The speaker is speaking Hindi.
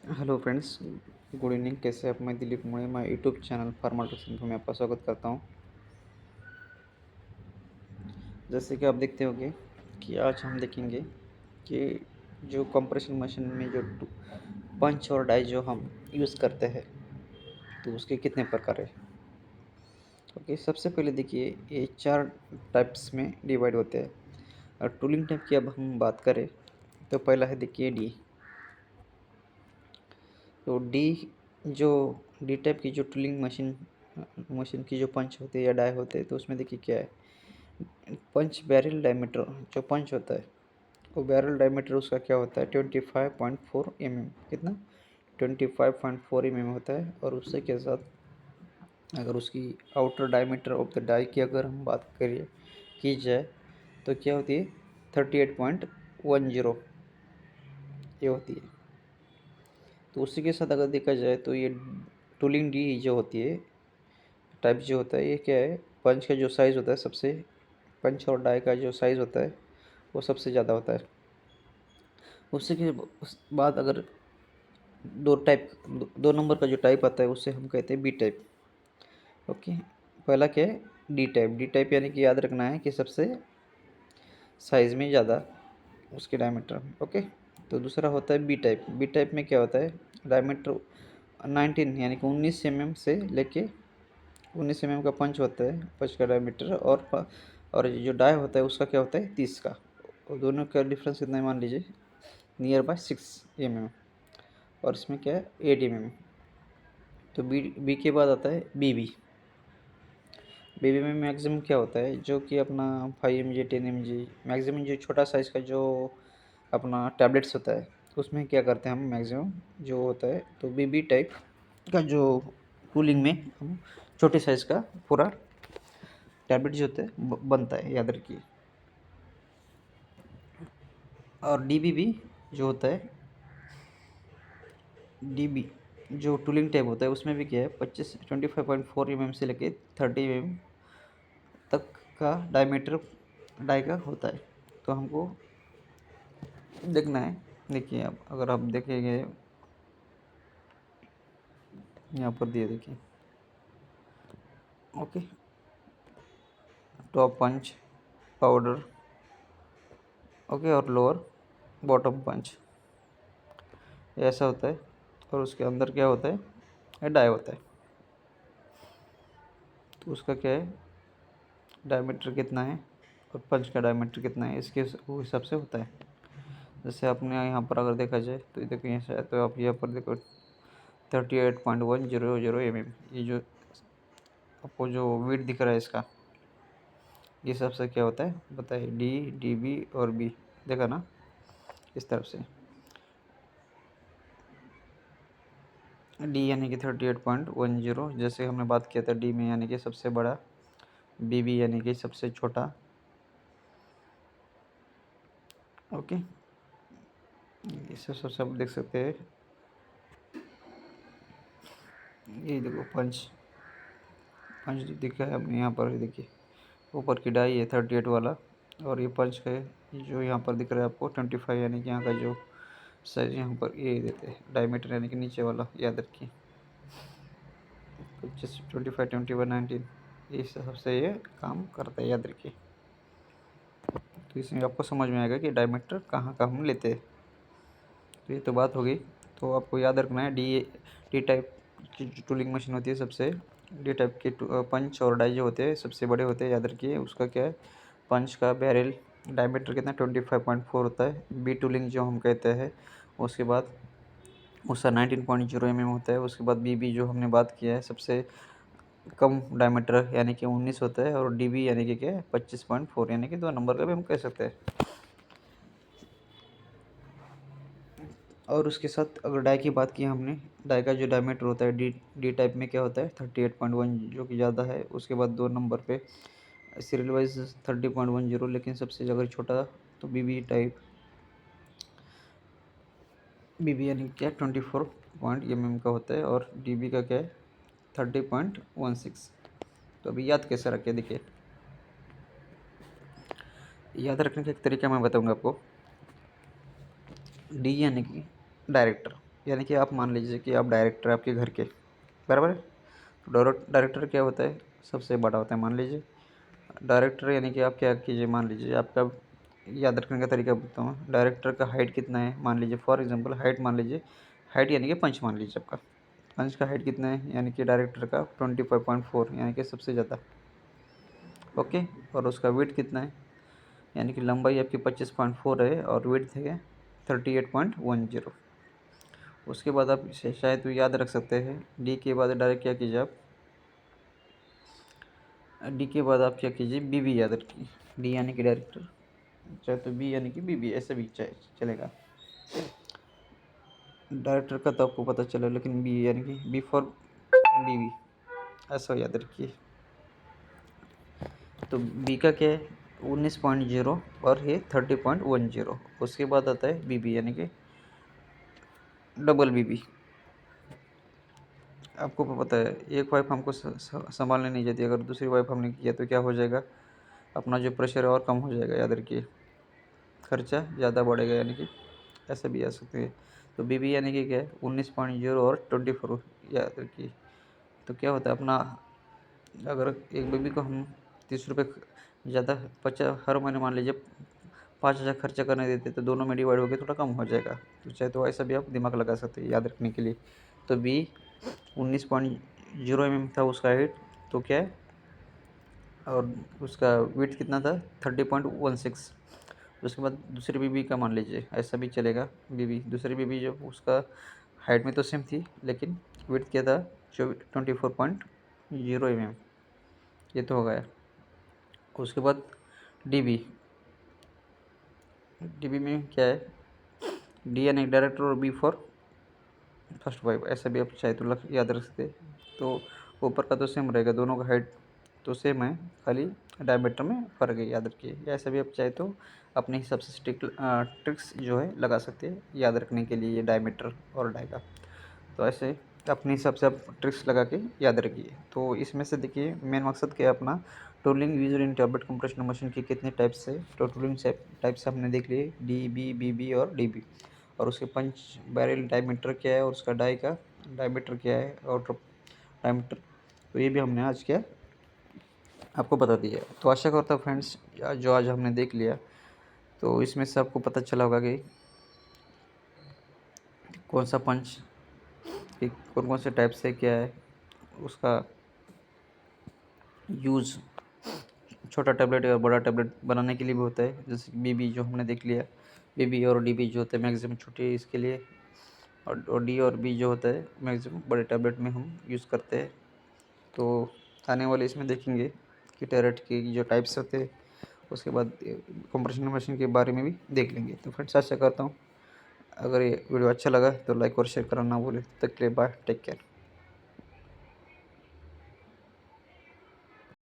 Hello friends, good evening. कैसे आप? मैं दिलीप मुड़े, मैं यूट्यूब चैनल फार्मा ट्यूशन में आपका स्वागत करता हूं। जैसे कि आप देखते होंगे कि आज हम देखेंगे कि जो कंप्रेशन मशीन में जो पंच और डाई जो हम यूज़ करते हैं, तो उसके कितने प्रकार है। ओके, सबसे पहले देखिए, ये 4 टाइप्स में डिवाइड होते हैं। और टूलिंग टाइप की अब हम बात करें तो पहला है, देखिए, डी। तो जो डी टाइप की जो टूलिंग मशीन मशीन की जो पंच होते हैं या डाई होते हैं, तो उसमें देखिए क्या है। पंच बैरल डायमीटर जो पंच होता है, वो बैरल डायमीटर उसका क्या होता है, 25.4 mm। कितना? 25.4 mm होता है। और उससे के साथ अगर उसकी outer diameter of the die की अगर हम बात करिए की जाए, तो क्या होती है, 38.10 ये होती है। तो उसी के साथ अगर देखा जाए तो ये टूलिंग डी जो होती है, टाइप जो होता है, ये क्या है, पंच का जो साइज़ होता है सबसे, पंच और डाई का जो साइज़ होता है वो सबसे ज़्यादा होता है। उसी के उस बाद अगर दो नंबर का जो टाइप आता है उससे हम कहते हैं बी टाइप। ओके, पहला क्या है, डी टाइप। डी टाइप यानी कि याद रखना है कि सबसे साइज़ में ज़्यादा उसके डायमीटर। ओके, तो दूसरा होता है बी टाइप। बी टाइप में क्या होता है, डायमीटर 19 यानी कि 19 mm से लेके 19 mm का पंच होता है, पंच का डायमीटर। और जो डाई होता है उसका क्या होता है, 30 का। और दोनों का डिफरेंस कितना है, मान लीजिए नियर बाय 6 mm। और इसमें क्या है, 8 mm। तो बी बी के बाद आता है बीबी। बीबी में मैक्सिमम क्या होता है, जो कि अपना 5 mg 10 mg मैक्सिमम जो छोटा साइज़ का जो अपना टैबलेट्स होता है, उसमें क्या करते हैं हम मैक्सिमम जो होता है। तो बीबी टाइप का जो टूलिंग में हम छोटे साइज़ का पूरा टैबलेट जो होता है बनता है, याद रखिए। और डीबी भी जो होता है, डीबी जो टूलिंग टाइप होता है, उसमें भी क्या है, 25.4 mm से लेके 30 mm तक का डायमीटर डाई का होता है। तो हमको देखना है। देखिए, अब अगर आप देखेंगे यहाँ पर दिए, देखिए। ओके, टॉप पंच, पाउडर, ओके, और लोअर बॉटम पंच, ऐसा होता है। और उसके अंदर क्या होता है, ये डाई होता है। तो उसका क्या है, डायमीटर कितना है और पंच का डायमीटर कितना है, इसके वो हिसाब से होता है। जैसे आपने यहाँ पर अगर देखा जाए तो देखो, यहाँ से तो आप यहाँ पर देखो 38.100 mm, ये जो आपको जो वेट दिख रहा है इसका, ये सबसे क्या होता है बताइए, डी, डी बी और बी। देखा ना, इस तरफ से डी यानी कि 38.10, जैसे हमने बात किया था, डी में यानी कि सबसे बड़ा, बी बी यानी कि सबसे छोटा। ओके, इसे सब देख सकते हैं। ये देखो पंच, पंच दिखा है अपने यहाँ पर, देखिए ऊपर की डाई है 38 वाला, और ये पंच है जो यहाँ पर दिख रहा है आपको 25, यानी कि यहाँ का जो साइज यहाँ पर ये देते हैं डायमीटर, यानी कि नीचे वाला, याद रखिए 25, 25, 21, 19, इस हिसाब से ये काम करता है, याद रखिए। तो इसमें आपको समझ में आएगा कि डायमीटर कहाँ का हम लेते हैं। तो ये तो बात हो गई। तो आपको याद रखना है, डी टाइप की जो टूलिंग मशीन होती है, सबसे डी टाइप के पंच और डाई जो होते हैं सबसे बड़े होते हैं, याद रखिए। उसका क्या है, पंच का बैरल डायमीटर कितना 25.4 होता है। बी टूलिंग जो हम कहते हैं, उसके बाद उसका 19.0 mm होता है। उसके बाद बी जो हमने बात किया है, सबसे कम डायमीटर यानी कि 19 होता है। और डी यानी कि क्या है, 25.4, यानी कि 2 नंबर का भी हम कह सकते हैं। और उसके साथ अगर डाई की बात की हमने, डाई का जो डायमीटर होता है डी टाइप में क्या होता है, 38.1, जो कि ज़्यादा है। उसके बाद 2 नंबर पे सीरियल वाइज 30.10, लेकिन सबसे अगर छोटा तो बीबी यानी क्या 24 mm का होता है। और डीबी का क्या है, 30.16। तो अभी याद कैसे रखें, देखिए याद रखने का एक तरीका मैं बताऊंगा आपको। डी यानी कि डायरेक्टर, यानी कि आप मान लीजिए कि आप डायरेक्टर आपके घर के, बराबर है। तो डायरेक्टर क्या होता है, सबसे बड़ा होता है। मान लीजिए डायरेक्टर यानी कि आप क्या कीजिए, मान लीजिए आपका याद रखने का तरीका बताता हूँ। डायरेक्टर का हाइट कितना है, मान लीजिए फॉर एग्जांपल हाइट मान लीजिए, हाइट यानी कि पंच मान लीजिए आपका, पंच का हाइट कितना है, यानी कि डायरेक्टर का 25.4 यानी कि सबसे ज़्यादा। ओके, और उसका वेट कितना है, यानी कि लंबाई आपकी 25.4 है और वेट है 38.10। उसके बाद आप इसे शायद तो याद रख सकते हैं, डी के बाद डायरेक्ट क्या कीजिए आप, डी के बाद आप क्या कीजिए, बी बी याद रखिए। डी यानी कि डायरेक्टर, चाहे तो बी यानी कि बी बी, ऐसे भी चाहे चलेगा। डायरेक्टर का तो आपको पता चला, लेकिन बी यानी कि बी फॉर बी बी, ऐसा याद रखिए। तो बी का क्या है 19.0 और ये 30.10। उसके बाद आता है बी बी यानी कि डबल बी बी। आपको पता है एक वाइफ हमको संभालने नहीं जाती, अगर दूसरी वाइफ हमने किया तो क्या हो जाएगा, अपना जो प्रेशर है और कम हो जाएगा, याद रखिए। खर्चा ज़्यादा बढ़ेगा, यानी कि ऐसे भी आ सकते हैं। तो बी बी यानी कि क्या है 19.0 और 24, याद रखिए। तो क्या होता है अपना, अगर एक बेबी को हम 30 रुपये ज़्यादा 50 हर महीने मान लीजिए 5,000 खर्चा करने देते, तो दोनों में डिवाइड होकर थोड़ा कम हो जाएगा। तो चाहे तो ऐसा भी आप दिमाग लगा सकते हैं याद रखने के लिए। तो बी 19.0 था उसका हाइट, तो क्या है, और उसका वेट कितना था 30.16। उसके बाद दूसरी बीबी का मान लीजिए, ऐसा भी चलेगा। बीबी दूसरी बीबी जो उसका हाइट में तो सेम थी, लेकिन वेट क्या था 24.0 ये तो हो गया। उसके बाद डीबी, डीबी में क्या है, डी यानी डायरेक्टर और बी फॉर फर्स्ट वाइफ, ऐसा भी आप चाहे तो याद रख सकते। तो ऊपर का तो सेम रहेगा, दोनों का हाइट तो सेम है, खाली डायमीटर में फ़र्क है, याद रखिए। या ऐसा भी आप चाहे तो अपने हिसाब से ट्रिक्स जो है लगा सकते हैं याद रखने के लिए, ये डायमीटर और डाई का। तो ऐसे अपने हिसाब से आप ट्रिक्स लगा के याद रखिए। तो इसमें से देखिए मेन मकसद क्या है अपना, tooling used in tablet compression machine की कितने टाइप्स है, तो टूलिंग टाइप्स हमने देख लिए, डी बी बी बी और डी बी। और उसके पंच बैरल डायमीटर क्या है और उसका डाई का डायमीटर क्या है और डायमीटर, तो ये भी हमने आज क्या आपको बता दिया। तो आशा करता हूँ फ्रेंड्स जो आज हमने देख लिया, तो इसमें से आपको पता चला होगा कि कौन सा पंच कि कौन कौन से टाइप से क्या है उसका यूज़, छोटा टैबलेट और बड़ा टैबलेट बनाने के लिए भी होता है। जैसे कि बीबी जो हमने देख लिया, बीबी और डीबी जो होते हैं मैक्सिमम छोटे इसके लिए, और डी और बी जो होता है मैक्सिमम बड़े टैबलेट में हम यूज़ करते हैं। तो आने वाले इसमें देखेंगे कि टैरेट के जो टाइप्स होते हैं, उसके बाद कंप्रेशन मशीन के बारे में भी देख लेंगे। तो फ्रेंड्स आशा करता हूँ अगर ये वीडियो अच्छा लगा तो लाइक और शेयर करना ना भूलें। तब तक के लिए बाय, टेक केयर।